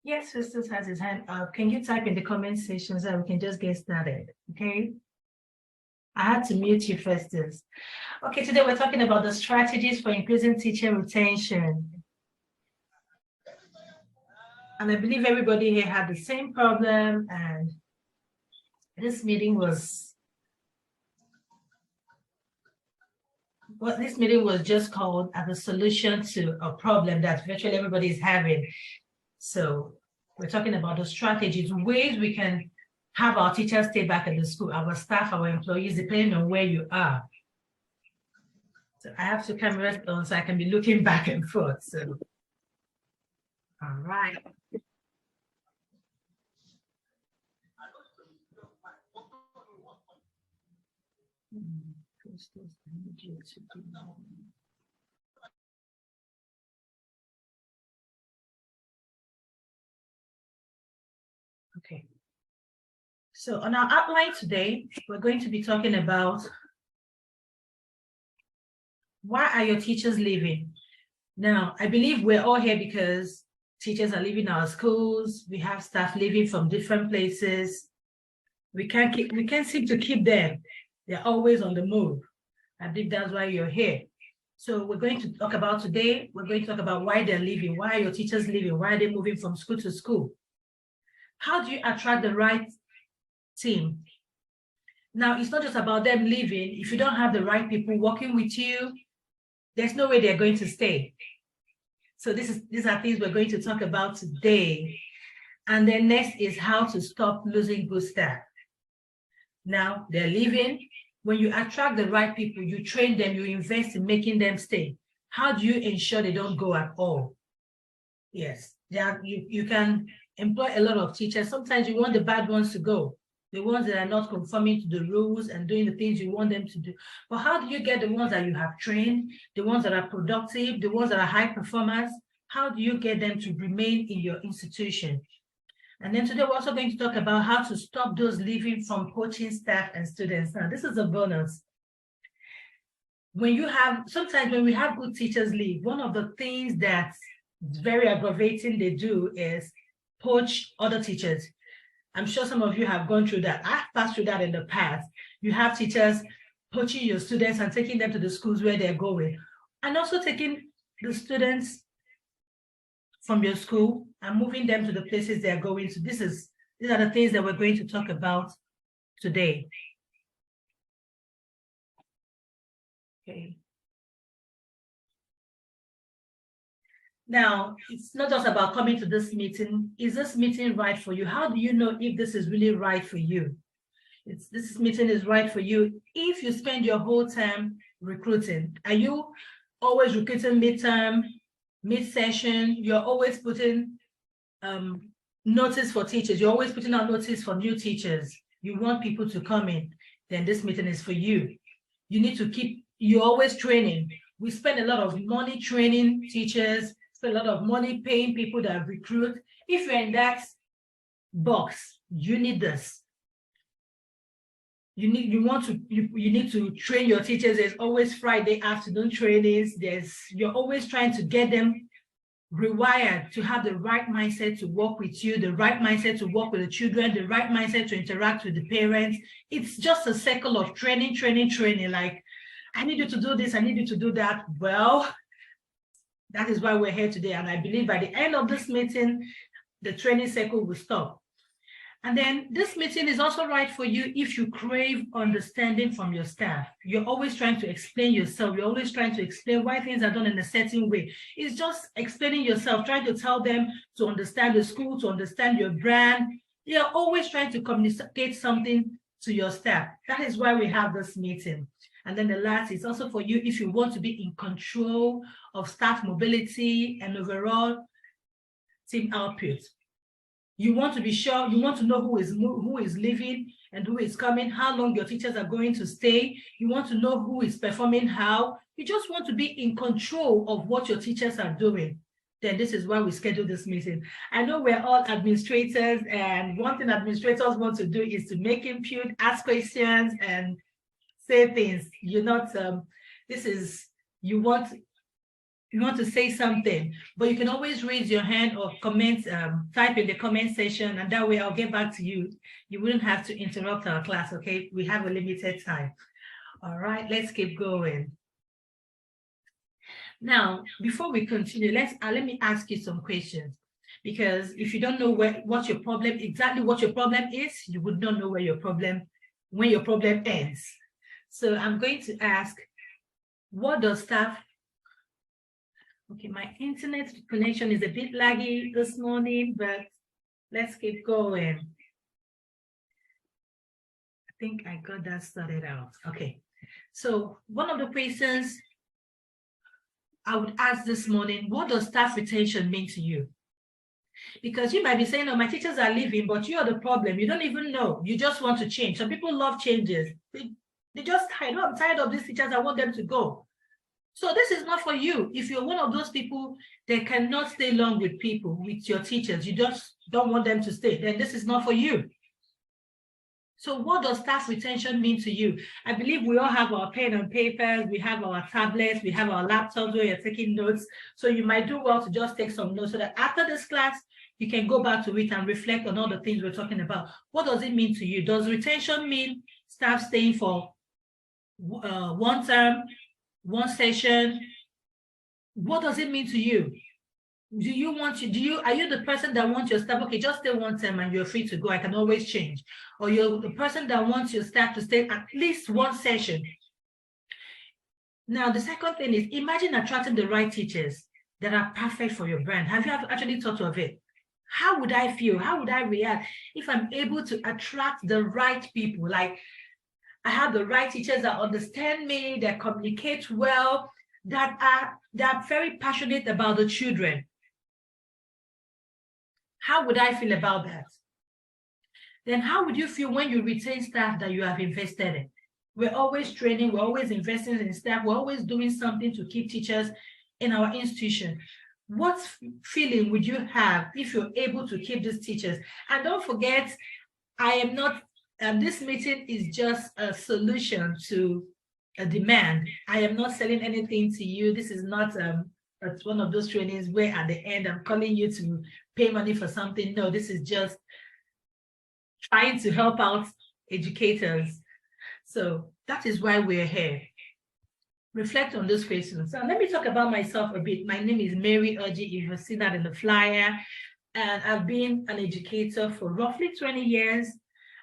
Yes, Festus has his hand up. Can you type in the comment section so we can just get started? Okay. I had to mute you, Festus. Okay, today we're talking about the strategies for increasing teacher retention. And I believe everybody here had the same problem, and this meeting was just called as a solution to a problem that virtually everybody is having. So we're talking about the strategies, ways we can have our teachers stay back at the school, our staff, our employees, depending on where you are. So I have two cameras on so I can be looking back and forth. So, all right. Okay. So on our outline today, we're going to be talking about why are your teachers leaving? Now, I believe we're all here because teachers are leaving our schools. We have staff leaving from different places. We can't seem to keep them. They're always on the move. I think that's why you're here. So we're going to talk about today, we're going to talk about why they're leaving. Why are your teachers leaving? Why are they moving from school to school? How do you attract the right team? Now, it's not just about them leaving. If you don't have the right people working with you, there's no way they're going to stay. So these are things we're going to talk about today. And then next is how to stop losing good staff. Now, they're leaving. When you attract the right people, you train them, you invest in making them stay. How do you ensure they don't go at all? Yes, you can employ a lot of teachers. Sometimes you want the bad ones to go, the ones that are not conforming to the rules and doing the things you want them to do. But how do you get the ones that you have trained, the ones that are productive, the ones that are high performers? How do you get them to remain in your institution? And then today we're also going to talk about how to stop those leaving from poaching staff and students. Now, this is a bonus. Sometimes when we have good teachers leave, one of the things that's very aggravating they do is poach other teachers. I'm sure some of you have gone through that. I've passed through that in the past. You have teachers poaching your students and taking them to the schools where they're going, and also taking the students from your school and moving them to the places they're going to. These are the things that we're going to talk about today. Okay. Now, it's not just about coming to this meeting. Is this meeting right for you? How do you know if this is really right for you? This meeting is right for you if you spend your whole time recruiting. Are you always recruiting midterm, mid-session? You're always putting notice for teachers. You're always putting out notice for new teachers. You want people to come in, then this meeting is for you. You're always training. We spend a lot of money training teachers, spend a lot of money paying people that recruit. If you're in that box, you need this. You need to train your teachers. There's always Friday afternoon trainings. You're always trying to get them rewired to have the right mindset to work with you, the right mindset to work with the children, the right mindset to interact with the parents. It's just a cycle of training. Like, I need you to do this, I need you to do that. Well, that is why we're here today. And I believe by the end of this meeting, the training cycle will stop. And then this meeting is also right for you if you crave understanding from your staff. You're always trying to explain yourself. You're always trying to explain why things are done in a certain way. It's just explaining yourself, trying to tell them to understand the school, to understand your brand. You're always trying to communicate something to your staff. That is why we have this meeting. And then the last is also for you if you want to be in control of staff mobility and overall team output. You want to be sure, you want to know who is leaving and who is coming, how long your teachers are going to stay. You want to know who is performing how. You just want to be in control of what your teachers are doing. Then this is why we schedule this meeting. I know we're all administrators, and one thing administrators want to do is to make input, ask questions, and say things. You're not, you want you want to say something, but you can always raise your hand or comment, type in the comment section, and that way I'll get back to you. You wouldn't have to interrupt our class, okay? We have a limited time. All right, let's keep going. Now, before we continue, let me ask you some questions, because if you don't know what your problem is, you would not know when your problem ends. So I'm going to ask, what does staff? Okay, my internet connection is a bit laggy this morning, but let's keep going. I think I got that started out. Okay, so one of the questions I would ask this morning, what does staff retention mean to you? Because you might be saying, oh, my teachers are leaving, but you are the problem. You don't even know. You just want to change. Some people love changes. They just, I'm tired of these teachers. I want them to go. So this is not for you. If you're one of those people that cannot stay long with people, with your teachers, you just don't want them to stay, then this is not for you. So what does staff retention mean to you? I believe we all have our pen and papers, we have our tablets, we have our laptops where you're taking notes. So you might do well to just take some notes so that after this class, you can go back to it and reflect on all the things we're talking about. What does it mean to you? Does retention mean staff staying for one term, one session? What does it mean to you? Are you the person that wants your staff, okay, just stay one term and you're free to go, I can always change? Or you're the person that wants your staff to stay at least one session? Now, the second thing is, imagine attracting the right teachers that are perfect for your brand. Have you actually thought of it? How would I feel? How would I react if I'm able to attract the right people? Like, I have the right teachers that understand me, that communicate well, that are very passionate about the children. How would I feel about that? Then how would you feel when you retain staff that you have invested in? We're always training, we're always investing in staff, we're always doing something to keep teachers in our institution. What feeling would you have if you're able to keep these teachers? And don't forget, I am not, this meeting is just a solution to a demand. I am not selling anything to you. This is not it's one of those trainings where at the end I'm calling you to pay money for something. No, this is just trying to help out educators. So that is why we're here. Reflect on those questions. So let me talk about myself a bit. My name is Mary Oji. You see that in the flyer. And I've been an educator for roughly 20 years.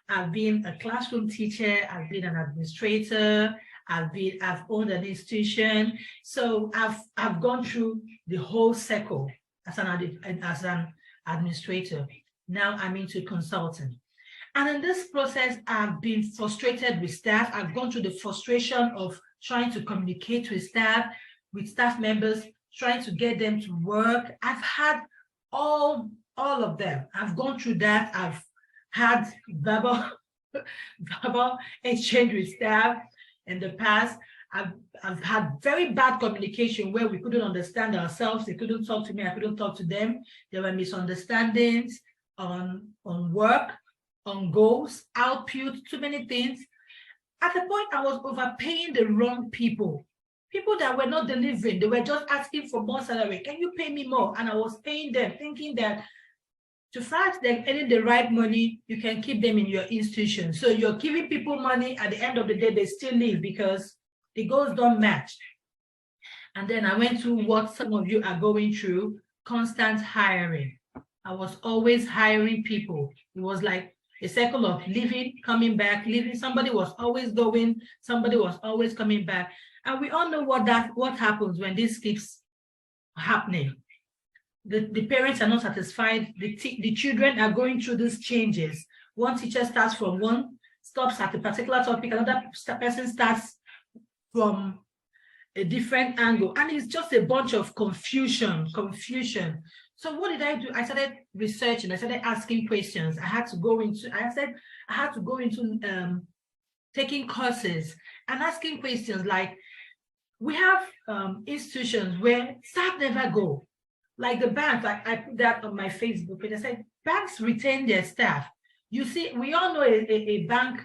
I've been a classroom teacher. I've been an administrator. I've owned an institution. So I've gone through the whole circle as an administrator. Now I'm into consulting. And in this process, I've been frustrated with staff. I've gone through the frustration of trying to communicate with staff members, trying to get them to work. I've had all of them. I've gone through that. I've had verbal exchange with staff in the past. I've had very bad communication where we couldn't understand ourselves. They couldn't talk to me. I couldn't talk to them. There were misunderstandings on work, on goals, output, too many things. At the point, I was overpaying the wrong people that were not delivering. They were just asking for more salary. Can you pay me more? And I was paying them, thinking that to fact them earning the right money, you can keep them in your institution. So you're giving people money. At the end of the day, they still leave because the goals don't match. And then I went through what some of you are going through, constant hiring. I was always hiring people. It was like a cycle of leaving, coming back, leaving. Somebody was always going, somebody was always coming back. And we all know what happens when this keeps happening. The parents are not satisfied. The children are going through these changes. One teacher starts from stops at a particular topic, another person starts from a different angle. And it's just a bunch of confusion. So what did I do? I started researching. I started asking questions. I had to go into taking courses and asking questions like, we have institutions where staff never go. Like the bank, I put that on my Facebook page. I said, banks retain their staff. You see, we all know a bank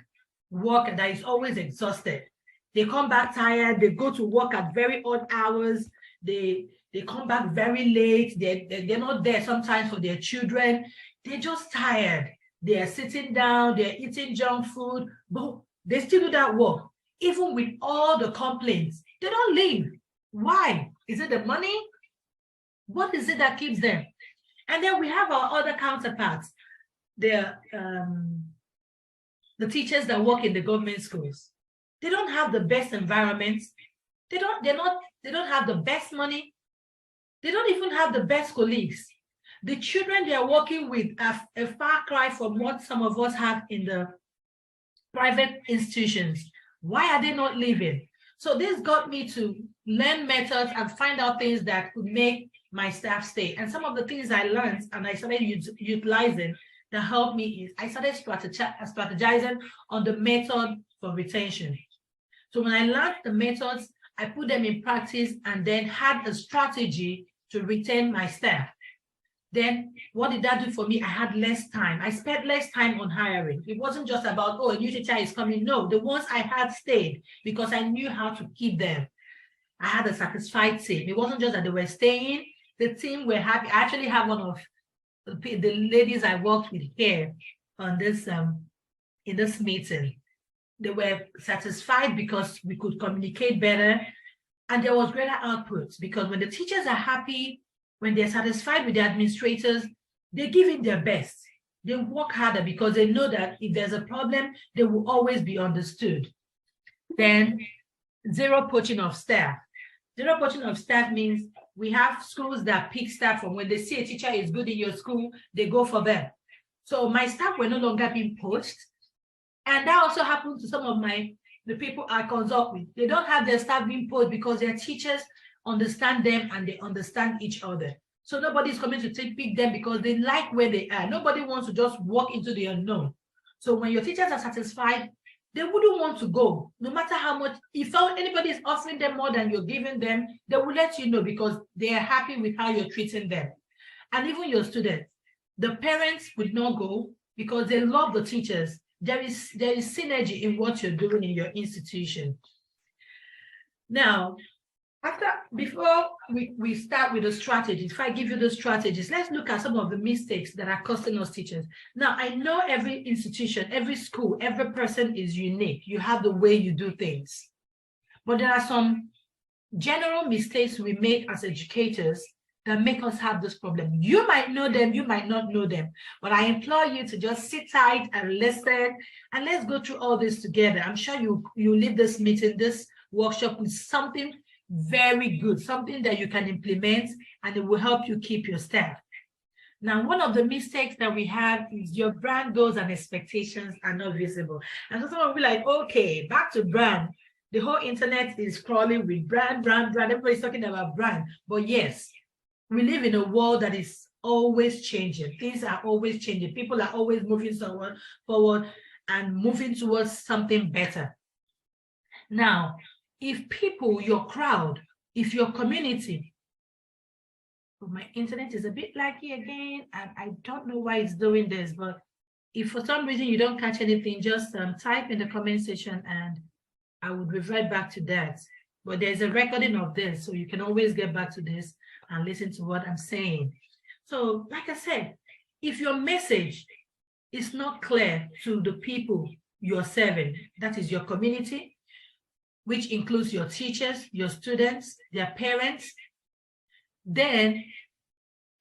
worker that is always exhausted. They come back tired. They go to work at very odd hours. They They come back very late. They're not there sometimes for their children. They're just tired. They're sitting down, they're eating junk food, but they still do that work. Even with all the complaints, they don't leave. Why? Is it the money? What is it that keeps them? And then we have our other counterparts, the teachers that work in the government schools. They don't have the best environments. They don't have the best money. They don't even have the best colleagues. The children they are working with are a far cry from what some of us have in the private institutions. Why are they not leaving? So this got me to learn methods and find out things that could make my staff stay. And some of the things I learned and I started utilizing that helped me is I started strategizing on the method for retention. So when I learned the methods, I put them in practice and then had a strategy to retain my staff. Then what did that do for me? I had less time. I spent less time on hiring. It wasn't just about, oh, a new teacher is coming. No, the ones I had stayed because I knew how to keep them. I had a satisfied team. It wasn't just that they were staying. The team were happy. I actually have one of the ladies I worked with here on this in this meeting. They were satisfied because we could communicate better and there was greater output because when the teachers are happy, when they're satisfied with the administrators, they give in their best. They work harder because they know that if there's a problem, they will always be understood. Then zero poaching of staff. Zero poaching of staff means we have schools that pick staff from when they see a teacher is good in your school, they go for them. So my staff were no longer being poached. And that also happened to some of the people I consult with. They don't have their staff being poached because their teachers understand them and they understand each other. So nobody's coming to pick them because they like where they are. Nobody wants to just walk into the unknown. So when your teachers are satisfied, they wouldn't want to go, no matter how much. If anybody is offering them more than you're giving them, they will let you know because they are happy with how you're treating them. And even your students, the parents would not go because they love the teachers. There is synergy in what you're doing in your institution. Now, before we start with the strategies, if I give you the strategies, let's look at some of the mistakes that are costing us teachers. Now, I know every institution, every school, every person is unique. You have the way you do things. But there are some general mistakes we make as educators that make us have this problem. You might know them, you might not know them, but I implore you to just sit tight and listen, and let's go through all this together. I'm sure you leave this meeting, this workshop with something very good, something that you can implement and it will help you keep your staff. Now, one of the mistakes that we have is your brand goals and expectations are not visible. And so someone will be like, okay, back to brand. The whole internet is crawling with brand. Everybody's talking about brand. But yes, we live in a world that is always changing. Things are always changing. People are always moving forward and moving towards something better. Now, if people, your crowd, if your community, my internet is a bit laggy again, and I don't know why it's doing this, but if for some reason you don't catch anything, just type in the comment section and I would revert back to that. But there's a recording of this, so you can always get back to this and listen to what I'm saying. So, like I said, if your message is not clear to the people you're serving, that is your community, which includes your teachers, your students, their parents, then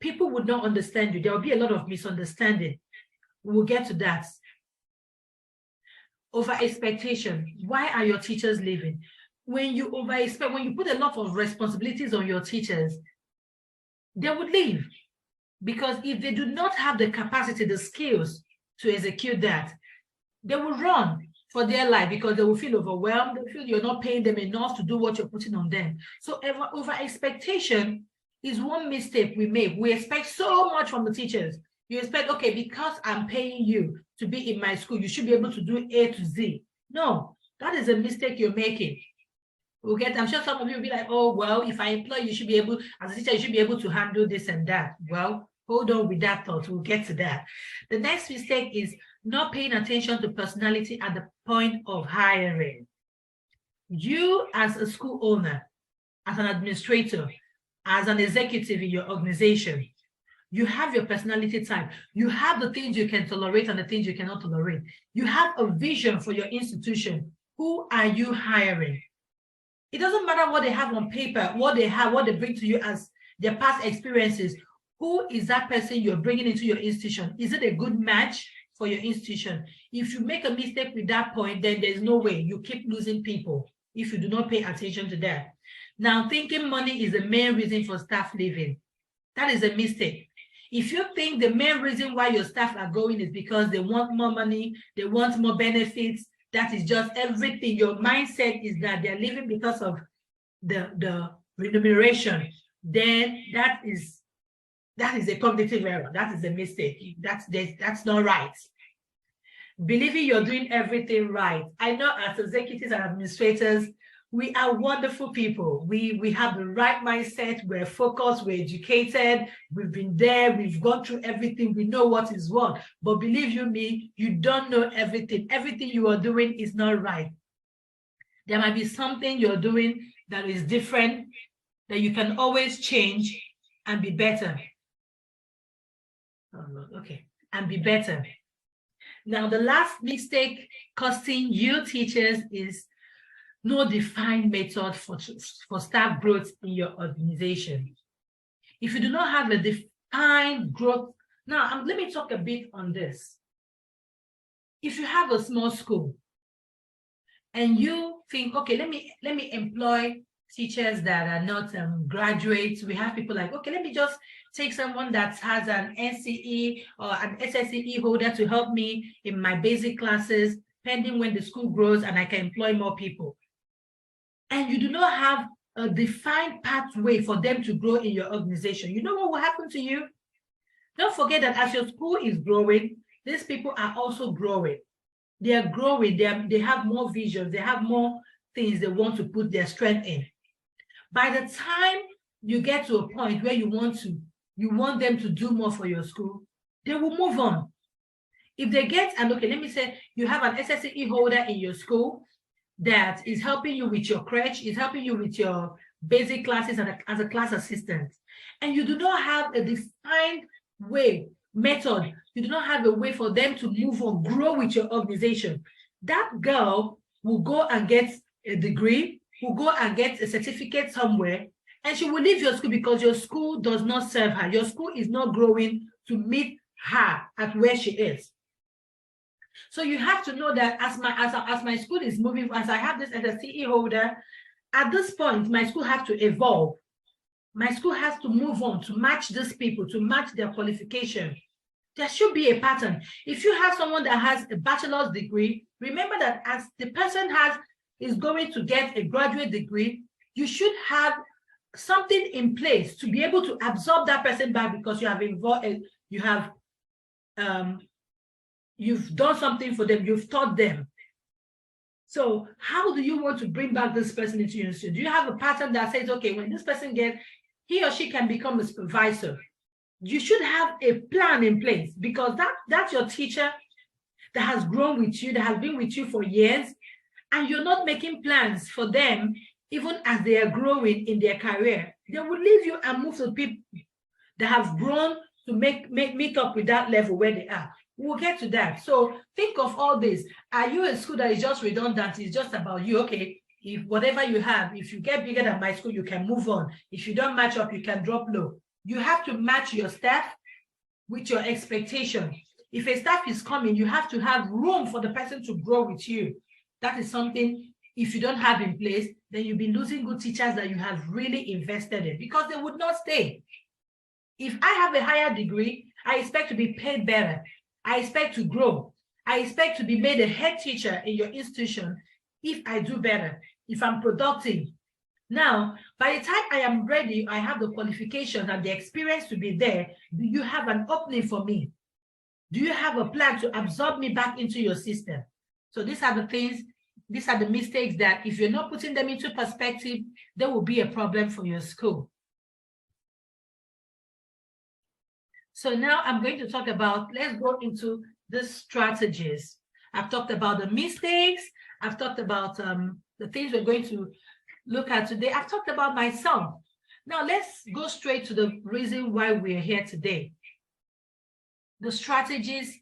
people would not understand you. There will be a lot of misunderstanding. We'll get to that. Over expectation. Why are your teachers leaving? When you over expect, when you put a lot of responsibilities on your teachers, they would leave. Because if they do not have the capacity, the skills to execute that, they will run for their life because they will feel overwhelmed. They feel you're not paying them enough to do what you're putting on them. So over expectation is one mistake we make. We expect so much from the teachers. You expect, okay, because I'm paying you to be in my school, you should be able to do A to Z. No, that is a mistake you're making. Okay, I'm sure some of you will be like, oh, well, if I employ you, should be able, as a teacher, you should be able to handle this and that. Well, hold on with that thought. We'll get to that. The next mistake is not paying attention to personality at the point of hiring. You as a school owner, as an administrator, as an executive in your organization. You have your personality type. You have the things you can tolerate and the things you cannot tolerate. You have a vision for your institution. Who are you hiring? It doesn't matter what they have on paper, what they have, what they bring to you as their past experiences. Who is that person you're bringing into your institution? Is it a good match for your institution? If you make a mistake with that point, then there's no way. You keep losing people if you do not pay attention to that. Now, thinking money is the main reason for staff leaving. That is a mistake. If you think the main reason why your staff are going is because they want more money, they want more benefits, that is just everything. Your mindset is that they're leaving because of the remuneration, then that is a cognitive error. That is a mistake. That's not right. Believing you're doing everything right. I know as executives and administrators, we are wonderful people. We have the right mindset. We're focused. We're educated. We've been there. We've gone through everything. We know what is what. But believe you me, you don't know everything. Everything you are doing is not right. There might be something you're doing that is different, that you can always change and be better. Oh, no. Okay, and be better. Now, the last mistake costing you teachers is no defined method for staff growth in your organization. If you do not have a defined growth, now let me talk a bit on this. If you have a small school and you think, okay, let me employ teachers that are not graduates. We have people like, okay, let me just take someone that has an NCE or an SSCE holder to help me in my basic classes, pending when the school grows and I can employ more people. And you do not have a defined pathway for them to grow in your organization. You know what will happen to you? Don't forget that as your school is growing, these people are also growing. They are growing. They have more visions. They have more things they want to put their strength in. By the time you get to a point where you want them to do more for your school, they will move on. If they get, and okay, let me say you have an SSCE holder in your school that is helping you with your crèche, is helping you with your basic classes as a class assistant, and you do not have a defined method, you do not have a way for them to move on, grow with your organization, that girl will go and get a degree, will go and get a certificate somewhere, and she will leave your school because your school does not serve her. Your school is not growing to meet her at where she is. So you have to know that as my school is moving, as I have this as a CE holder, at this point, my school has to evolve. My school has to move on to match these people, to match their qualification. There should be a pattern. If you have someone that has a bachelor's degree, remember that as the person is going to get a graduate degree, you should have something in place to be able to absorb that person back because you've done something for them, you've taught them. So how do you want to bring back this person into your institution? Do you have a pattern that says, okay, when this person gets, he or she can become a supervisor? You should have a plan in place because that's your teacher that has grown with you, that has been with you for years, and you're not making plans for them even as they are growing in their career. They will leave you and move to people that have grown to meet up with that level where they are. We'll get to that. So think of all this. Are you a school that is just redundant? It's just about you. Okay, if whatever you have, if you get bigger than my school, you can move on. If you don't match up, you can drop low. You have to match your staff with your expectation. If a staff is coming, you have to have room for the person to grow with you. That is something, if you don't have in place, then you'll be losing good teachers that you have really invested in because they would not stay. If I have a higher degree, I expect to be paid better. I expect to grow. I expect to be made a head teacher in your institution if I do better, if I'm productive. Now, by the time I am ready, I have the qualifications and the experience to be there. Do you have an opening for me? Do you have a plan to absorb me back into your system? So these are the things, these are the mistakes that if you're not putting them into perspective, there will be a problem for your school. So now I'm going to talk about, let's go into the strategies. I've talked about the mistakes. I've talked about the things we're going to look at today. I've talked about myself. Now let's go straight to the reason why we're here today. The strategies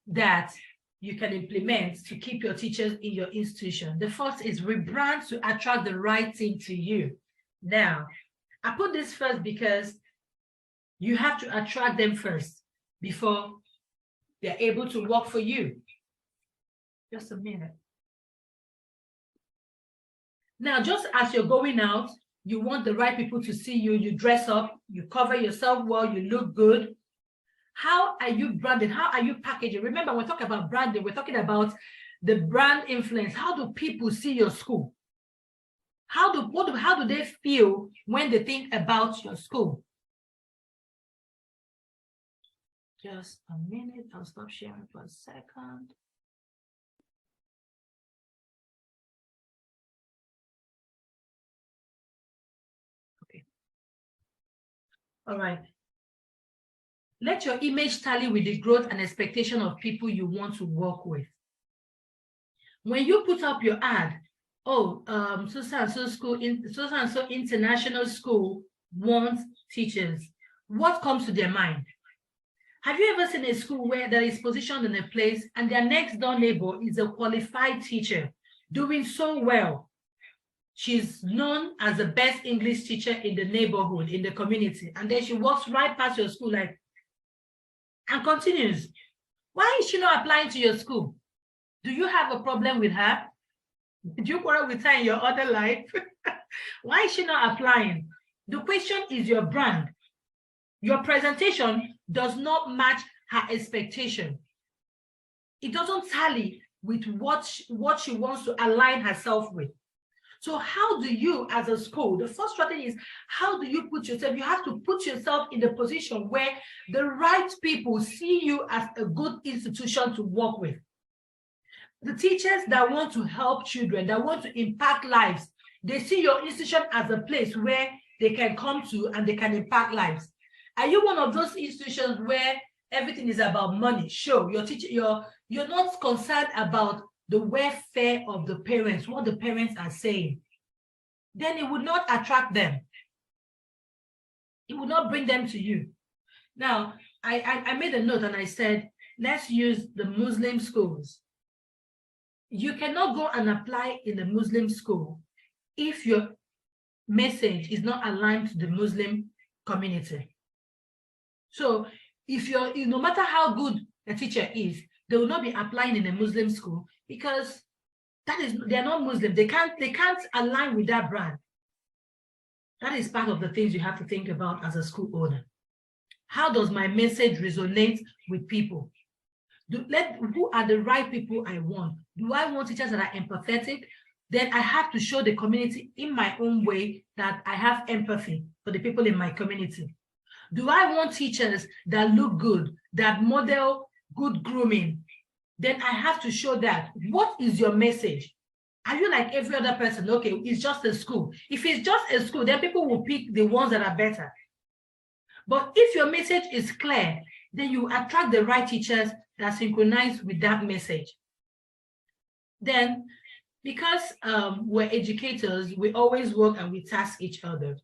that you can implement to keep your teachers in your institution. The first is rebrand to attract the right team to you. Now, I put this first because you have to attract them first before they're able to work for you. Just a minute. Now, just as you're going out, you want the right people to see you, you dress up, you cover yourself well, you look good. How are you branded? How are you packaging? Remember, we're talking about branding, we're talking about the brand influence. How do people see your school? How do they feel when they think about your school? Just a minute, I'll stop sharing for a second. Okay. All right. Let your image tally with the growth and expectation of people you want to work with. When you put up your ad, so and so school, so and so international school wants teachers, what comes to their mind? Have you ever seen a school where there is positioned in a place and their next door neighbor is a qualified teacher doing so well? She's known as the best English teacher in the neighborhood, in the community, and then she walks right past your school and continues. Why is she not applying to your school? Do you have a problem with her? Did you quarrel with her in your other life? Why is she not applying? The question is your brand. Your presentation does not match her expectation. It doesn't tally with what she wants to align herself with. So how do you, as a school, the first strategy is, how do you put yourself? You have to put yourself in the position where the right people see you as a good institution to work with. The teachers that want to help children, that want to impact lives, they see your institution as a place where they can come to and they can impact lives. Are you one of those institutions where everything is about money? Sure, you're not concerned about the welfare of the parents, what the parents are saying. Then it would not attract them. It would not bring them to you. Now, I made a note and I said, let's use the Muslim schools. You cannot go and apply in a Muslim school if your message is not aligned to the Muslim community. So if no matter how good a teacher is, they will not be applying in a Muslim school because they're not Muslim. They can't align with that brand. That is part of the things you have to think about as a school owner. How does my message resonate with people? Who are the right people I want? Do I want teachers that are empathetic? Then I have to show the community in my own way that I have empathy for the people in my community. Do I want teachers that look good, that model good grooming? Then I have to show that. What is your message? Are you like every other person? Okay, it's just a school. If it's just a school, then people will pick the ones that are better. But if your message is clear, then you attract the right teachers that synchronize with that message. Then, because we're educators, we always work and we task each other.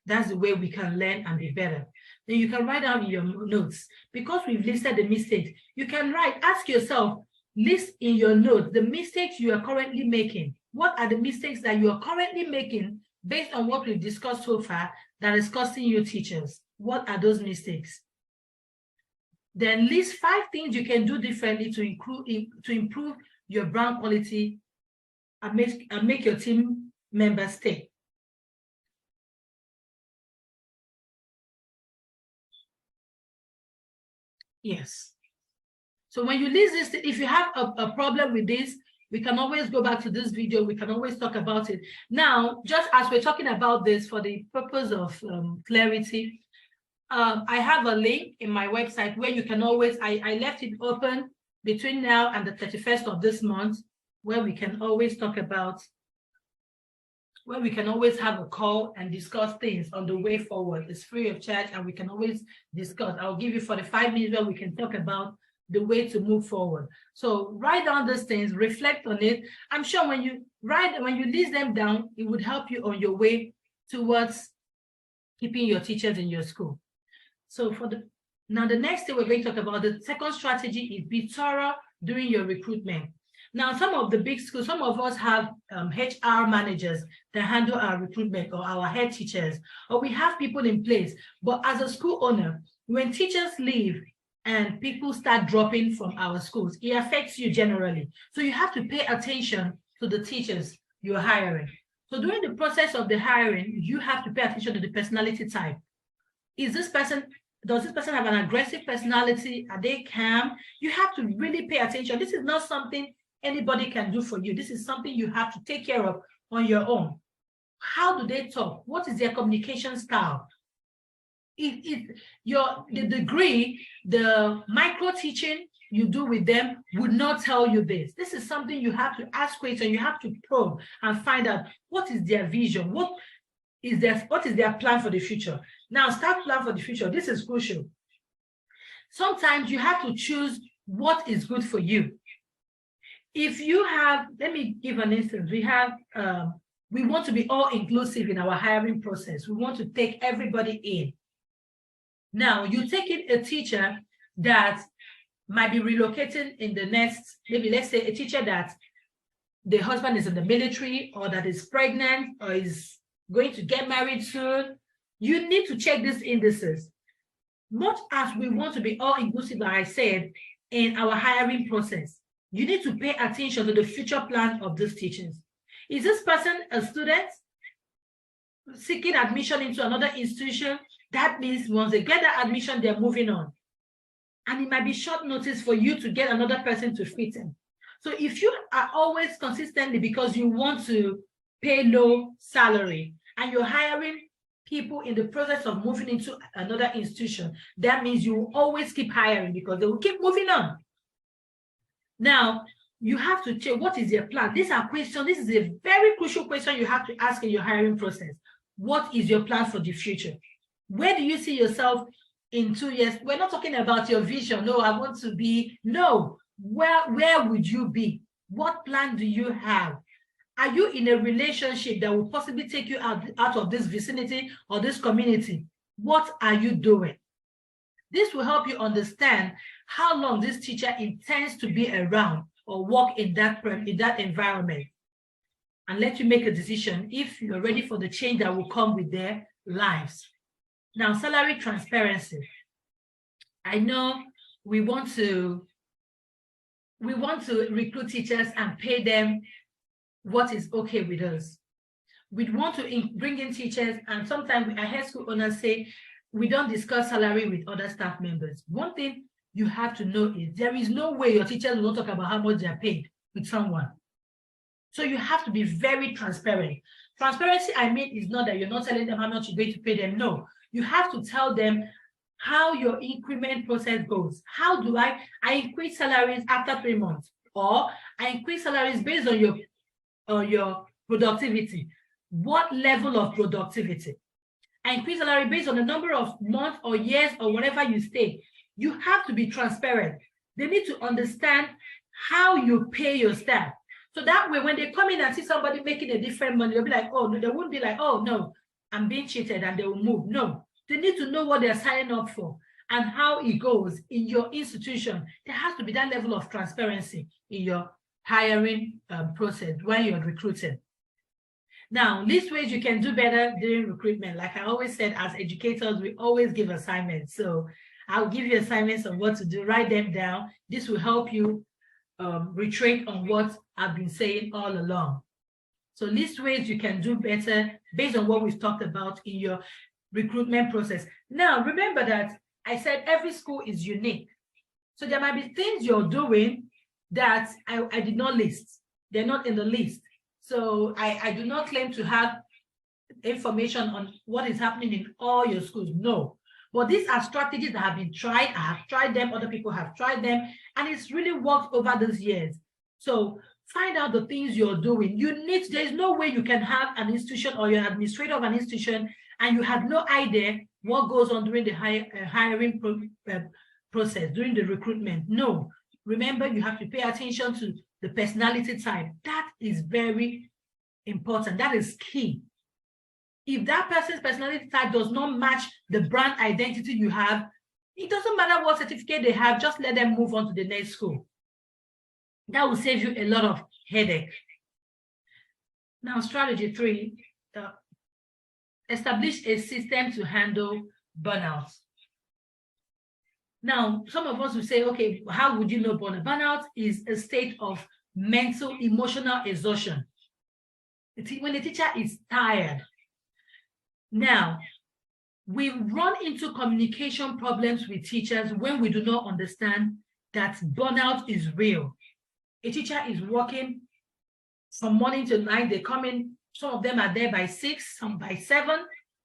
That's the way we can learn and be better. Then you can write down in your notes. Because we've listed the mistakes, you can ask yourself, list in your notes the mistakes you are currently making. What are the mistakes that you are currently making based on what we've discussed so far that is costing you teachers? What are those mistakes? Then list 5 things you can do differently to improve your brand quality and make your team members stay. Yes. So when you list this, if you have a problem with this, we can always go back to this video. We can always talk about it. Now, just as we're talking about this for the purpose of clarity, I have a link in my website where you can always, I left it open between now and the 31st of this month, where we can always talk about, where we can always have a call and discuss things on the way forward. It's free of charge and we can always discuss. I'll give you 45 minutes where we can talk about the way to move forward. So write down those things, reflect on it. I'm sure when you list them down, it would help you on your way towards keeping your teachers in your school. So now the next thing we're going to talk about, the second strategy is be thorough during your recruitment. Now, some of the big schools, some of us have HR managers that handle our recruitment, or our head teachers, or we have people in place. But as a school owner, when teachers leave and people start dropping from our schools, it affects you generally. So you have to pay attention to the teachers you're hiring. So during the process of the hiring, you have to pay attention to the personality type. Does this person have an aggressive personality? Are they calm? You have to really pay attention. This is not something anybody can do for you. This is something you have to take care of on your own. How do they talk? What is their communication style? The degree, the micro teaching you do with them would not tell you this. This is something you have to ask questions, you have to probe and find out what is their vision, what is their plan for the future. Now, start plan for the future. This is crucial. Sometimes you have to choose what is good for you. If you have, let me give an instance. We want to be all inclusive in our hiring process. We want to take everybody in. Now, you take in a teacher that might be relocating in the next, maybe let's say a teacher that the husband is in the military, or that is pregnant, or is going to get married soon. You need to check these indices. Much as we want to be all inclusive, like I said, in our hiring process, you need to pay attention to the future plan of these teachers. Is this person a student seeking admission into another institution? That means once they get that admission, they're moving on. And it might be short notice for you to get another person to fit in. So if you are always consistently, because you want to pay low salary, and you're hiring people in the process of moving into another institution, that means you will always keep hiring because they will keep moving on. Now, you have to check what is your plan. These are questions. This is a very crucial question you have to ask in your hiring process. What is your plan for the future? Where do you see yourself in 2 years? We're not talking about your vision. No, I want to be. No, where would you be? What plan do you have? Are you in a relationship that will possibly take you out of this vicinity or this community? What are you doing? This will help you understand how long this teacher intends to be around or work in that environment, and let you make a decision if you're ready for the change that will come with their lives. Now, salary transparency. I know we want to recruit teachers and pay them what is okay with us. We want to bring in teachers, and sometimes I hear school owners say, we don't discuss salary with other staff members. One thing you have to know is there is no way your teachers will not talk about how much they are paid with someone. So you have to be very transparent. Transparency, I mean, is not that you're not telling them how much you're going to pay them. No, you have to tell them how your increment process goes. How do I increase salaries after 3 months, or I increase salaries based on your productivity. What level of productivity? I increase salary based on the number of months or years or whatever you stay. You have to be transparent. They need to understand how you pay your staff. So that way, when they come in and see somebody making a different money, they'll be like, oh, no, they won't be like, oh, no, I'm being cheated, and they will move. No, they need to know what they're signing up for and how it goes in your institution. There has to be that level of transparency in your hiring process when you're recruiting. Now, these ways you can do better during recruitment. Like I always said, as educators, we always give assignments. So I'll give you assignments on what to do. Write them down. This will help you retrain on what I've been saying all along. So these ways you can do better based on what we've talked about in your recruitment process. Now, remember that I said every school is unique. So there might be things you're doing that I did not list. They're not in the list. So I do not claim to have information on what is happening in all your schools. No. But these are strategies that have been tried. I have tried them. Other people have tried them. And it's really worked over these years. So find out the things you're doing. There's no way you can have an institution or you're an administrator of an institution and you have no idea what goes on during the hiring process, during the recruitment. No. Remember, you have to pay attention to the personality type. That is very important. That is key. If that person's personality type does not match the brand identity you have, it doesn't matter what certificate they have, just let them move on to the next school. That will save you a lot of headache. Now, strategy 3, establish a system to handle burnout. Now, some of us will say, okay, how would you know burnout? Burnout is a state of mental, emotional exhaustion. When the teacher is tired. Now, we run into communication problems with teachers when we do not understand that burnout is real. A teacher is working from morning to night. They come in, some of them are there by 6, some by 7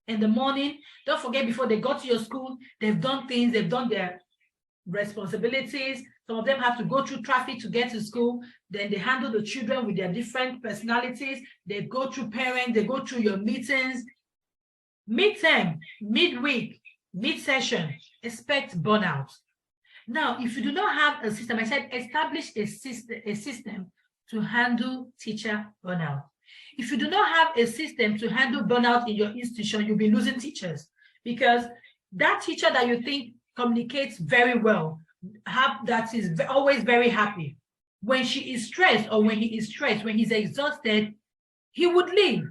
in the morning. Don't forget, before they got to your school, they've done things, they've done their responsibilities. Some of them have to go through traffic to get to school. Then they handle the children with their different personalities. They go through parents, they go through your meetings. Mid-term, midweek, mid-session, expect burnout. Now, if you do not have a system, I said establish a system to handle teacher burnout. If you do not have a system to handle burnout in your institution, you'll be losing teachers, because that teacher that you think communicates very well, that is always very happy, when she is stressed or when he is stressed, when he's exhausted, he would leave,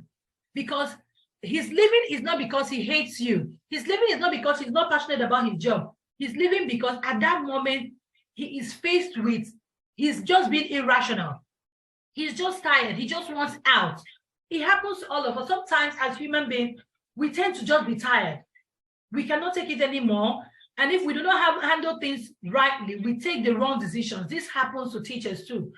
because his leaving is not because he hates you. His leaving is not because he's not passionate about his job. He's leaving because at that moment, he is faced with, he's just being irrational. He's just tired. He just wants out. It happens to all of us. Sometimes as human beings, we tend to just be tired. We cannot take it anymore. And if we do not handle things rightly, we take the wrong decisions. This happens to teachers too.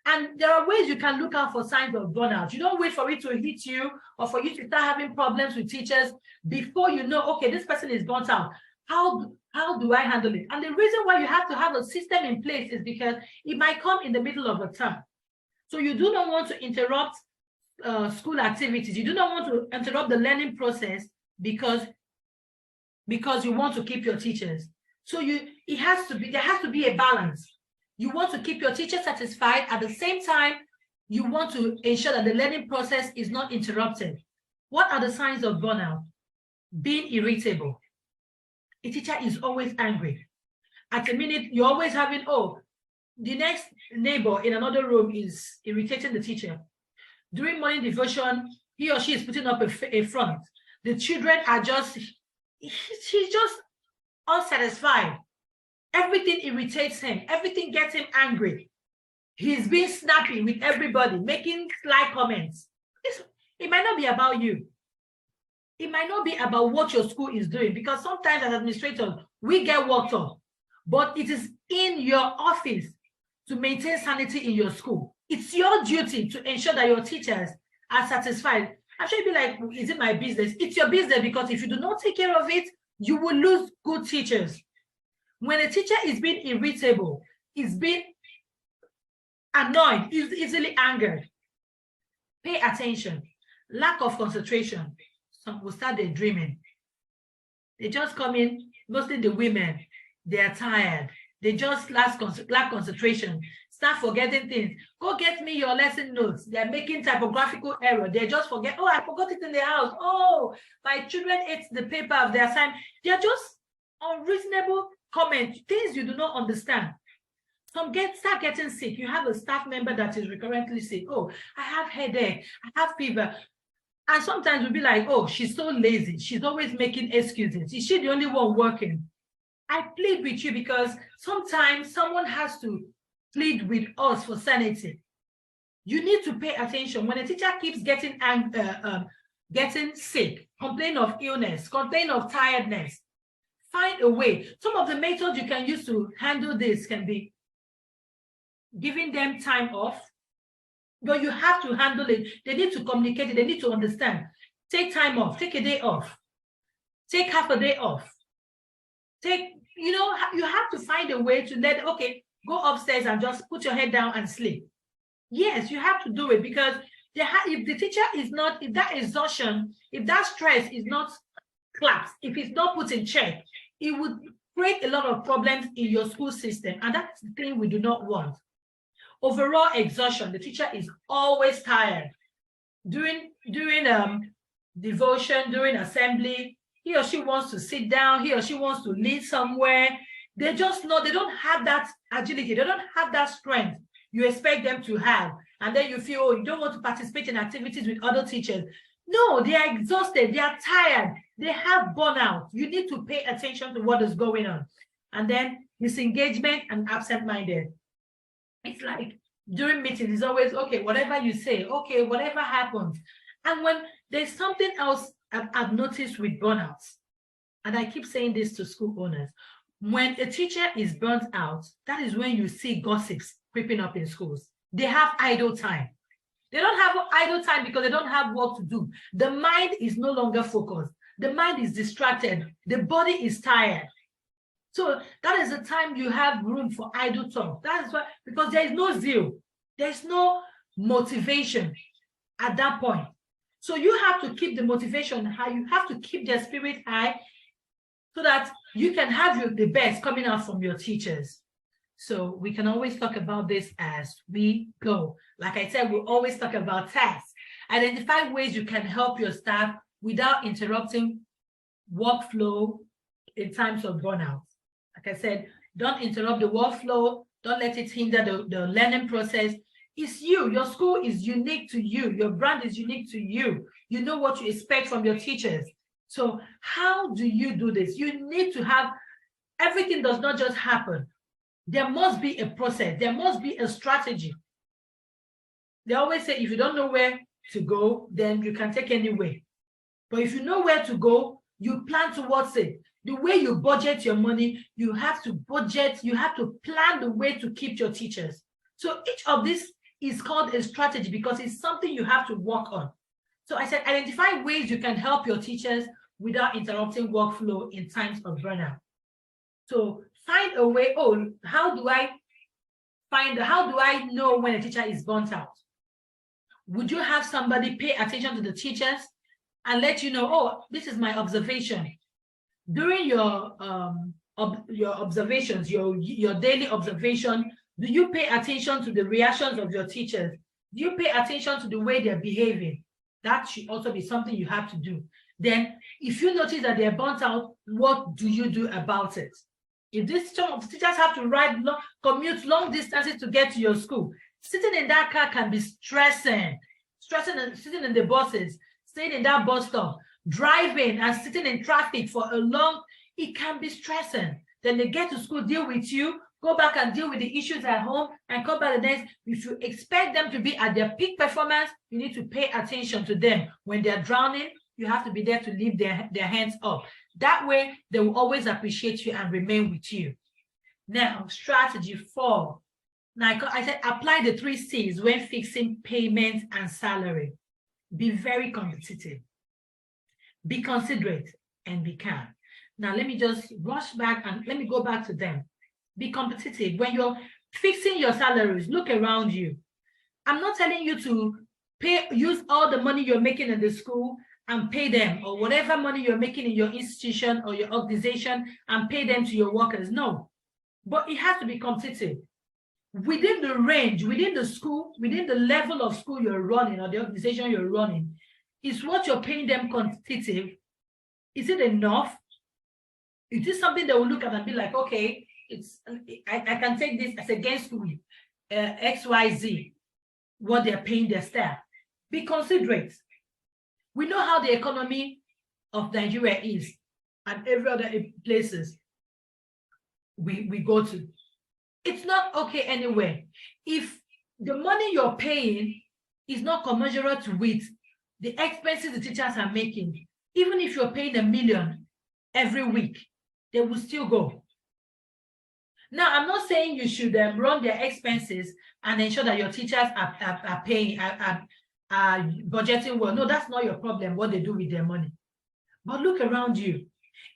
And there are ways you can look out for signs of burnout. You don't wait for it to hit you or for you to start having problems with teachers before you know, okay, this person is burnt out. How do I handle it? And the reason why you have to have a system in place is because it might come in the middle of a term. So you do not want to interrupt school activities. You do not want to interrupt the learning process because you want to keep your teachers. So there has to be a balance. You want to keep your teacher satisfied. At the same time, you want to ensure that the learning process is not interrupted. What are the signs of burnout? Being irritable. A teacher is always angry. At a minute, you're always having, the next neighbor in another room is irritating the teacher. During morning devotion, he or she is putting up a front. The children are he's just unsatisfied. Everything irritates him. Everything gets him angry. He's being snappy with everybody, making sly comments. It might not be about you. It might not be about what your school is doing, because sometimes as administrators, we get worked up. But it is in your office to maintain sanity in your school. It's your duty to ensure that your teachers are satisfied. I'm sure you'll be like, is it my business? It's your business, because if you do not take care of it, you will lose good teachers. When a teacher is being irritable, is being annoyed, is easily angered, pay attention. Lack of concentration. Some will start daydreaming. They just come in, mostly the women, they are tired. They just lack concentration, start forgetting things. Go get me your lesson notes. They're making typographical error. They just forget, I forgot it in the house. My children ate the paper of their assignment. They're just unreasonable comments, things you do not understand. Some start getting sick. You have a staff member that is recurrently sick. I have headache, I have fever. And sometimes we'll be like, she's so lazy. She's always making excuses. Is she the only one working? I plead with you, because sometimes someone has to plead with us for sanity. You need to pay attention. When a teacher keeps getting sick, complain of illness, complain of tiredness, find a way. Some of the methods you can use to handle this can be giving them time off, but you have to handle it. They need to communicate it. They need to understand. Take time off. Take a day off. Take half a day off. You have to find a way to go upstairs and just put your head down and sleep. Yes, you have to do it, because if the teacher is not, if that exhaustion, if that stress is not collapsed, if it's not put in check, it would create a lot of problems in your school system. And that's the thing we do not want. Overall exhaustion. The teacher is always tired. During devotion during assembly. He or she wants to sit down. He or she wants to lead somewhere. They just know they don't have that agility. They don't have that strength you expect them to have. And then you feel, oh, you don't want to participate in activities with other teachers. No, they are exhausted. They are tired. They have burnout. You need to pay attention to what is going on. And then disengagement and absent-minded. It's like during meetings, it's always, okay, whatever you say, okay, whatever happens. And when there's something else I've noticed with burnouts, and I keep saying this to school owners, when a teacher is burnt out, that is when you see gossips creeping up in schools. They have idle time. They don't have idle time because they don't have work to do. The mind is no longer focused. The mind is distracted. The body is tired. So that is the time you have room for idle talk. That is why, because there is no zeal. There's no motivation at that point. So you have to keep the motivation high. You have to keep their spirit high so that you can have the best coming out from your teachers. So we can always talk about this as we go. Like I said, we'll always talk about tasks. Identify ways you can help your staff without interrupting workflow in times of burnout. Like I said, don't interrupt the workflow. Don't let it hinder the learning process. It's you. Your school is unique to you. Your brand is unique to you. You know what you expect from your teachers. So how do you do this? You need to have, everything does not just happen. There must be a process. There must be a strategy. They always say, if you don't know where to go, then you can take any way. But if you know where to go, you plan towards it. The way you budget your money, you have to budget, you have to plan the way to keep your teachers. So each of this is called a strategy because it's something you have to work on. So I said, identify ways you can help your teachers without interrupting workflow in times of burnout. So find a way, oh, how do I know when a teacher is burnt out? Would you have somebody pay attention to the teachers and let you know, oh, this is my observation? During your observations, your daily observation, do you pay attention to the reactions of your teachers? Do you pay attention to the way they're behaving? That should also be something you have to do. Then, if you notice that they're burnt out, what do you do about it? If these teachers have to commute long distances to get to your school, sitting in that car can be stressing and sitting in the buses, staying in that bus stop, driving and sitting in traffic for a long, it can be stressing. Then they get to school, deal with you, go back and deal with the issues at home and come back the next. If you expect them to be at their peak performance, you need to pay attention to them. When they're drowning, you have to be there to lift their hands up. That way, they will always appreciate you and remain with you. Now, strategy 4. Now, I said, apply the 3 C's when fixing payment and salary. Be very competitive. Be considerate and be calm. Now, let me just rush back and let me go back to them. Be competitive. When you're fixing your salaries, look around you. I'm not telling you to use all the money you're making in the school and pay them, or whatever money you're making in your institution or your organization and pay them to your workers. No, but it has to be competitive. Within the range, within the school, within the level of school you're running or the organization you're running, is what you're paying them competitive? Is it enough? Is this something they will look at and be like, okay, I can take this as against XYZ, what they're paying their staff. Be considerate. We know how the economy of Nigeria is and every other places we go to. It's not okay anywhere. If the money you're paying is not commensurate with the expenses the teachers are making, even if you're paying $1 million every week, they will still go. Now, I'm not saying you should run their expenses and ensure that your teachers are paying, budgeting well. No, that's not your problem, what they do with their money. But look around you.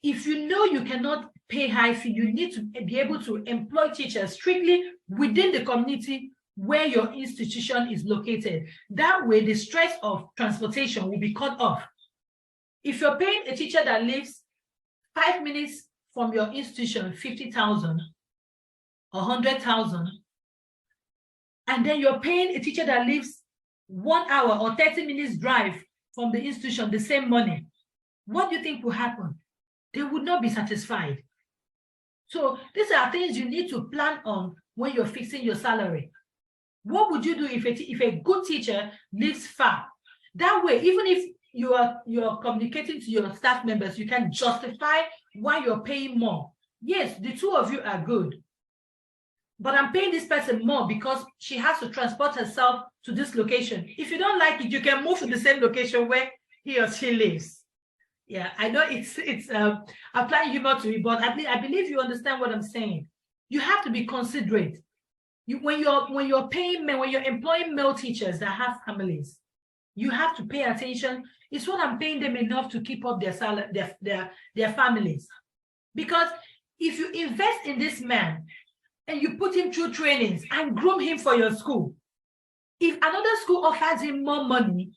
If you know you cannot pay high fee, you need to be able to employ teachers strictly within the community where your institution is located. That way, the stress of transportation will be cut off. If you're paying a teacher that lives 5 minutes from your institution, 50,000 or 100,000, and then you're paying a teacher that lives 1 hour or 30 minutes drive from the institution the same money, what do you think will happen? They would not be satisfied. So these are things you need to plan on when you're fixing your salary. What would you do if a good teacher lives far? That way, even if you're communicating to your staff members, you can justify why you're paying more. Yes, the two of you are good, but I'm paying this person more because she has to transport herself to this location. If you don't like it, you can move to the same location where he or she lives. Yeah, I know it's applying humor to it, but I believe you understand what I'm saying. You have to be considerate. When you're employing male teachers that have families, you have to pay attention. It's what I'm paying them enough to keep up their salary, their families. Because if you invest in this man and you put him through trainings and groom him for your school, if another school offers him more money,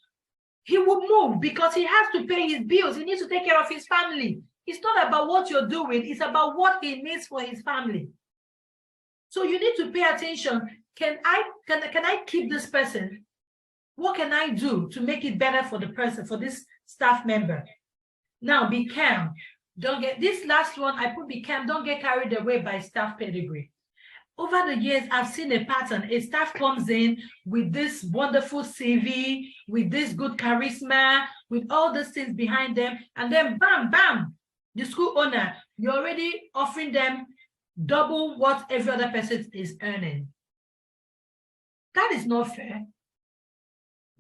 he will move because he has to pay his bills. He needs to take care of his family. It's not about what you're doing. It's about what he needs for his family. So you need to pay attention. Can I keep this person? What can I do to make it better for the person, for this staff member? Now, be calm. Don't get this last one. I put be calm. Don't get carried away by staff pedigree. Over the years, I've seen a pattern. A staff comes in with this wonderful CV, with this good charisma, with all these things behind them, and then bam, bam, the school owner, you're already offering them double what every other person is earning. That is not fair.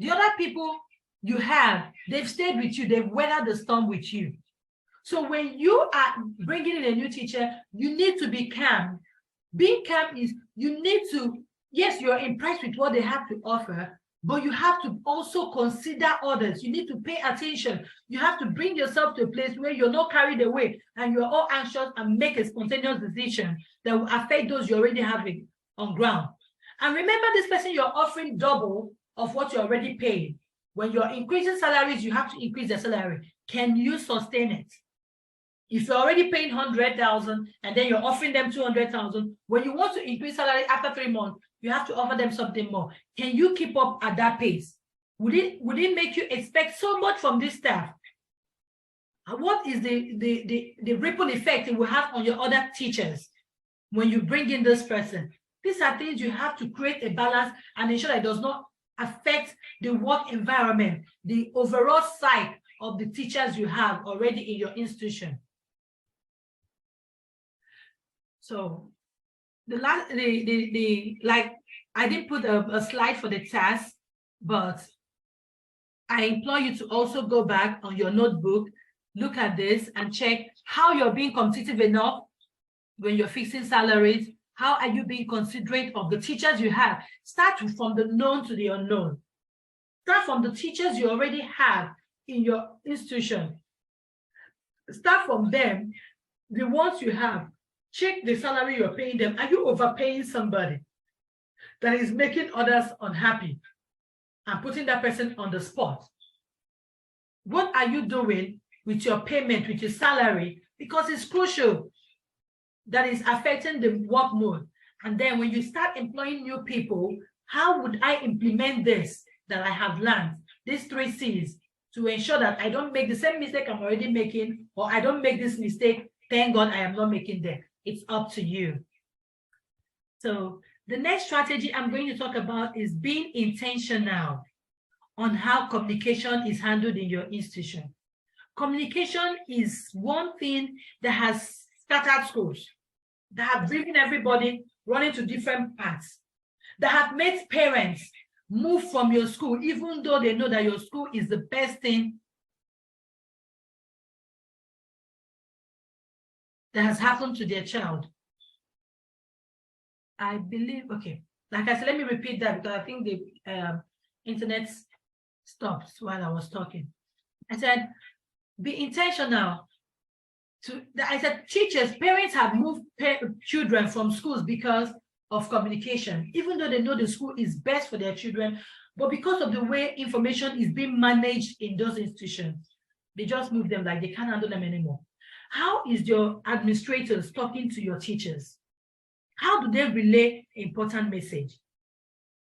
The other people you have, they've stayed with you, they've weathered the storm with you. So when you are bringing in a new teacher, you need to be calm. Being calm is you need to, yes, you're impressed with what they have to offer, but you have to also consider others. You need to pay attention. You have to bring yourself to a place where you're not carried away and you're all anxious and make a spontaneous decision that will affect those you already have on ground. And remember, this person you're offering double of what you're already paying. When you're increasing salaries, you have to increase the salary. Can you sustain it? If you're already paying 100,000 and then you're offering them 200,000, when you want to increase salary after 3 months, you have to offer them something more. Can you keep up at that pace? Would it make you expect so much from this staff? And what is the ripple effect it will have on your other teachers when you bring in this person? These are things you have to create a balance and ensure that it does not affect the work environment, the overall psyche of the teachers you have already in your institution. So like I didn't put a slide for the task, but I implore you to also go back on your notebook, look at this and check how you're being competitive enough when you're fixing salaries. How are you being considerate of the teachers you have? Start from the known to the unknown. Start from the teachers you already have in your institution. Start from them, the ones you have. Check the salary you're paying them. Are you overpaying somebody that is making others unhappy and putting that person on the spot? What are you doing with your payment, with your salary? Because it's crucial. That is affecting the work mode. And then when you start employing new people, how would I implement this that I have learned, these 3 C's, to ensure that I don't make the same mistake I'm already making, or I don't make this mistake, thank God I am not making them. It's up to you. So the next strategy I'm going to talk about is being intentional on how communication is handled in your institution. Communication is one thing that has scattered schools, that have driven everybody running to different paths, that have made parents move from your school, even though they know that your school is the best thing that has happened to their child. I believe, okay, like I said, let me repeat that because I think the internet stopped while I was talking. I said, be intentional. I said, teachers, parents have moved children from schools because of communication, even though they know the school is best for their children, but because of the way information is being managed in those institutions, they just move them, like they can't handle them anymore. How is your administrators talking to your teachers? How do they relay important message?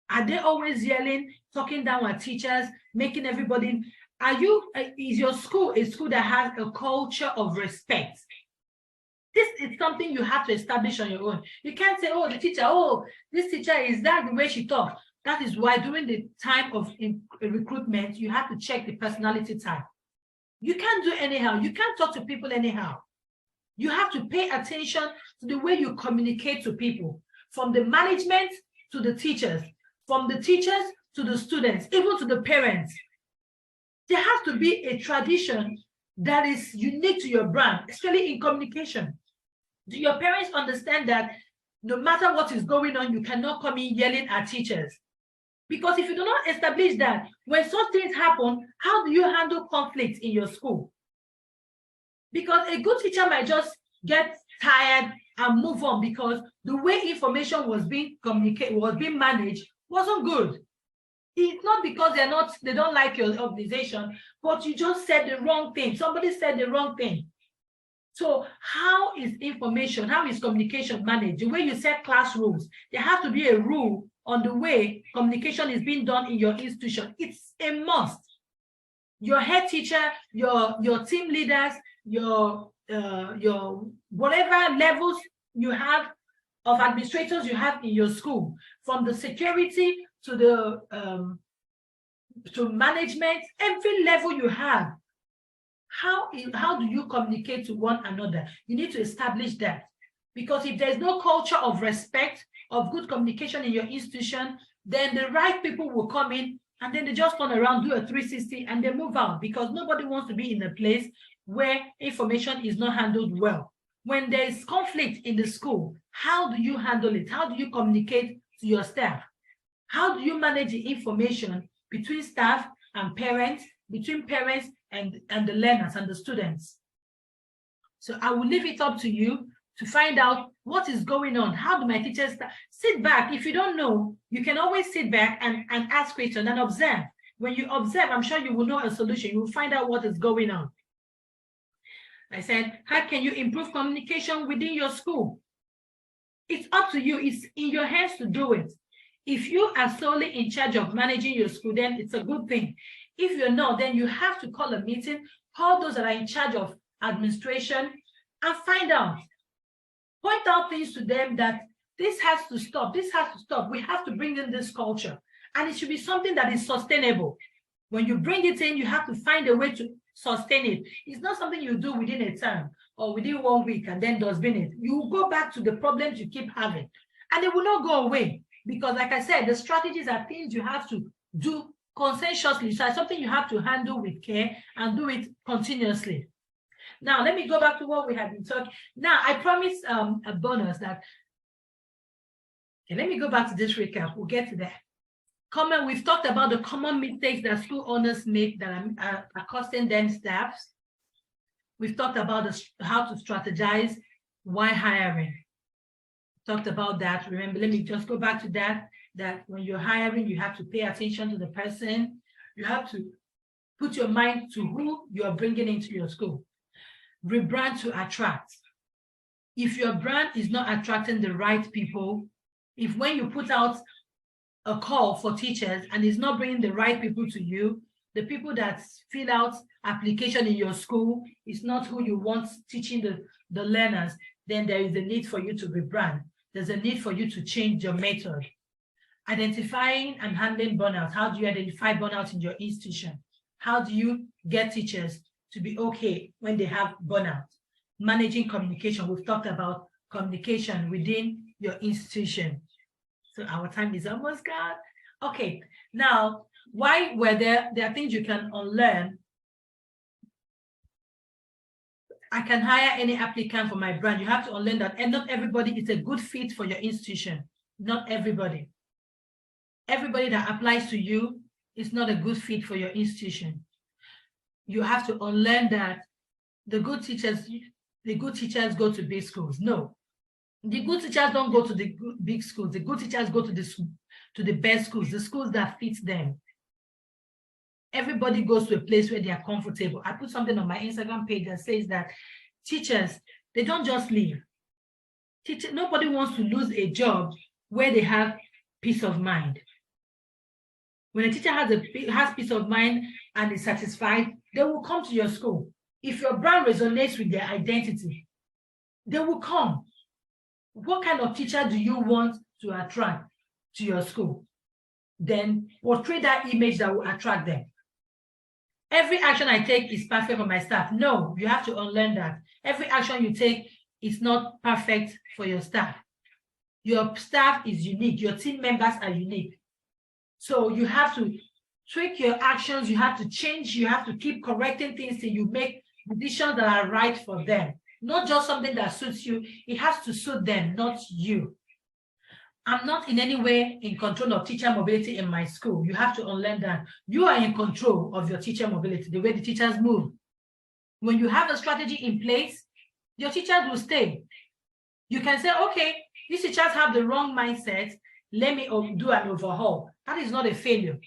Are they always yelling, talking down at teachers, making everybody Is your school a school that has a culture of respect? This is something you have to establish on your own. You can't say, oh, the teacher, oh, this teacher, is that the way she talks? That is why during the time of recruitment, you have to check the personality type. You can't do anyhow. You can't talk to people anyhow. You have to pay attention to the way you communicate to people, from the management to the teachers, from the teachers to the students, even to the parents. There has to be a tradition that is unique to your brand, especially in communication. Do your parents understand that no matter what is going on, you cannot come in yelling at teachers? Because if you do not establish that, when such things happen, how do you handle conflict in your school? Because a good teacher might just get tired and move on because the way information was being communicated, was being managed, wasn't good. It's not because they don't like your organization, but you just said the wrong thing. Somebody said the wrong thing. So how is information, how is communication managed? The way you set class rules, there has to be a rule on the way communication is being done in your institution. It's a must. Your head teacher, your team leaders, your whatever levels you have of administrators you have in your school, from the security to the to management, every level you have, how do you communicate to one another? You need to establish that, because if there's no culture of respect, of good communication in your institution, then the right people will come in and then they just turn around, do a 360 and they move out, because nobody wants to be in a place where information is not handled well. When there is conflict in the school, how do you handle it? How do you communicate to your staff? How do you manage the information between staff and parents, between parents and the learners and the students? So I will leave it up to you to find out what is going on. How do my teachers sit back? If you don't know, you can always sit back and ask questions and observe. When you observe, I'm sure you will know a solution. You will find out what is going on. I said, how can you improve communication within your school? It's up to you. It's in your hands to do it. If you are solely in charge of managing your school, then it's a good thing. If you're not, then you have to call a meeting, call those that are in charge of administration, and find out. Point out things to them that this has to stop, this has to stop. We have to bring in this culture. And it should be something that is sustainable. When you bring it in, you have to find a way to sustain it. It's not something you do within a term or within 1 week and then dustbin it. You will go back to the problems you keep having. And they will not go away. Because like I said, the strategies are things you have to do conscientiously. So it's something you have to handle with care and do it continuously. Now, let me go back to what we have been talking. Now, I promised a bonus that, okay, let me go back to this recap. We'll get to that. We've talked about the common mistakes that school owners make that are costing them staffs. We've talked about how to strategize while hiring. Talked about that. Remember, let me just go back to that when you're hiring, you have to pay attention to the person. You have to put your mind to who you are bringing into your school. Rebrand to attract. If your brand is not attracting the right people, if when you put out a call for teachers and it's not bringing the right people to you, the people that fill out application in your school is not who you want teaching the learners, then there is a need for you to rebrand. There's a need for you to change your method. Identifying and handling burnout. How do you identify burnout in your institution? How do you get teachers to be okay when they have burnout? Managing communication. We've talked about communication within your institution. So our time is almost gone. Okay, now, why were there are things you can unlearn. I can hire any applicant for my brand. You have to unlearn that. And not everybody is a good fit for your institution. Not everybody. Everybody that applies to you is not a good fit for your institution. You have to unlearn that the good teachers go to big schools. No. The good teachers don't go to the big schools. The good teachers go to the best schools, the schools that fit them. Everybody goes to a place where they are comfortable. I put something on my Instagram page that says that teachers, they don't just leave. Nobody wants to lose a job where they have peace of mind. When a teacher has peace of mind, and is satisfied, they will come to your school. If your brand resonates with their identity, they will come. What kind of teacher do you want to attract to your school? Then portray that image that will attract them. Every action I take is perfect for my staff. No, you have to unlearn that. Every action you take is not perfect for your staff. Your staff is unique. Your team members are unique. So you have to tweak your actions. You have to change. You have to keep correcting things till you make decisions that are right for them. Not just something that suits you. It has to suit them, not you. I'm not in any way in control of teacher mobility in my school. You have to unlearn that. You are in control of your teacher mobility, the way the teachers move. When you have a strategy in place, your teachers will stay. You can say, okay, these teachers have the wrong mindset. Let me do an overhaul. That is not a failure.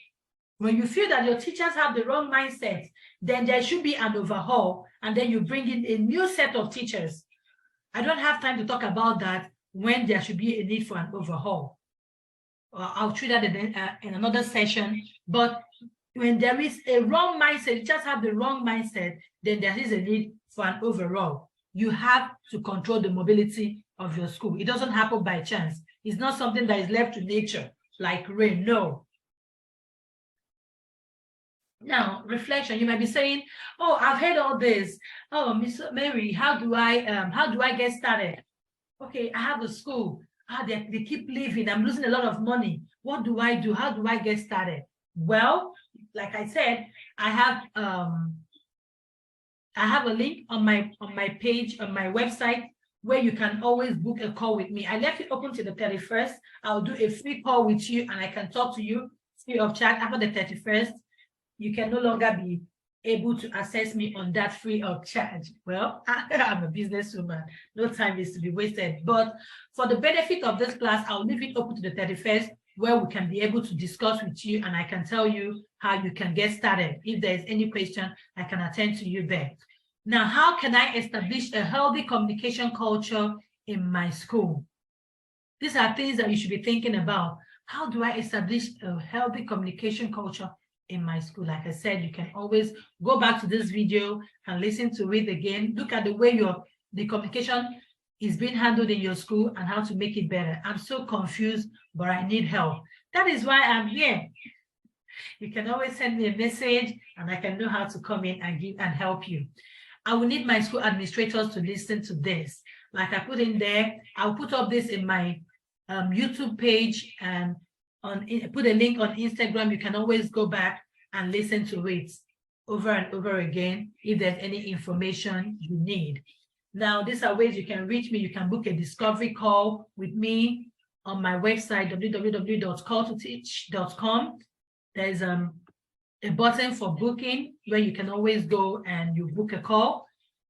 When you feel that your teachers have the wrong mindset, then there should be an overhaul, and then you bring in a new set of teachers. I don't have time to talk about that when there should be a need for an overhaul. I'll treat that in another session. But when there is a wrong mindset, you just have the wrong mindset, then there is a need for an overhaul. You have to control the mobility of your school. It doesn't happen by chance. It's not something that is left to nature, like rain. No. Now, reflection. You might be saying, "Oh, I've heard all this. Oh, Miss Mary, how do I get started? Okay, I have a school. They keep leaving. I'm losing a lot of money. What do I do? How do I get started?" Well, like I said, I have a link on my page, on my website, where you can always book a call with me. I left it open to the 31st. I'll do a free call with you, and I can talk to you free of charge. After the 31st, you can no longer be able to access me on that free of charge. Well, I'm a businesswoman. No time is to be wasted. But for the benefit of this class, I'll leave it open to the 31st, where we can be able to discuss with you, and I can tell you how you can get started. If there's any question, I can attend to you there. Now, how can I establish a healthy communication culture in my school? These are things that you should be thinking about. How do I establish a healthy communication culture in my school? Like I said, you can always go back to this video and listen to it again. Look at the way the communication is being handled in your school and how to make it better. I'm so confused, but I need help. That is why I'm here. You can always send me a message, and I can know how to come in and help you. I will need my school administrators to listen to this. Like I put in there, I'll put up this in my YouTube page, and put a link on Instagram. You can always go back and listen to it over and over again if there's any information you need. Now, these are ways you can reach me. You can book a discovery call with me on my website, www.calltoteach.com. There's a button for booking where you can always go and you book a call.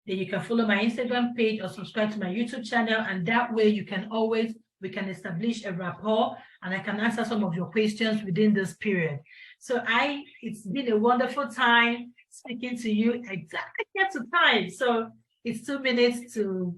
Then you can follow my Instagram page or subscribe to my YouTube channel, and that way we can establish a rapport, and I can answer some of your questions within this period. So it's been a wonderful time speaking to you exactly at the time. So it's 2 minutes to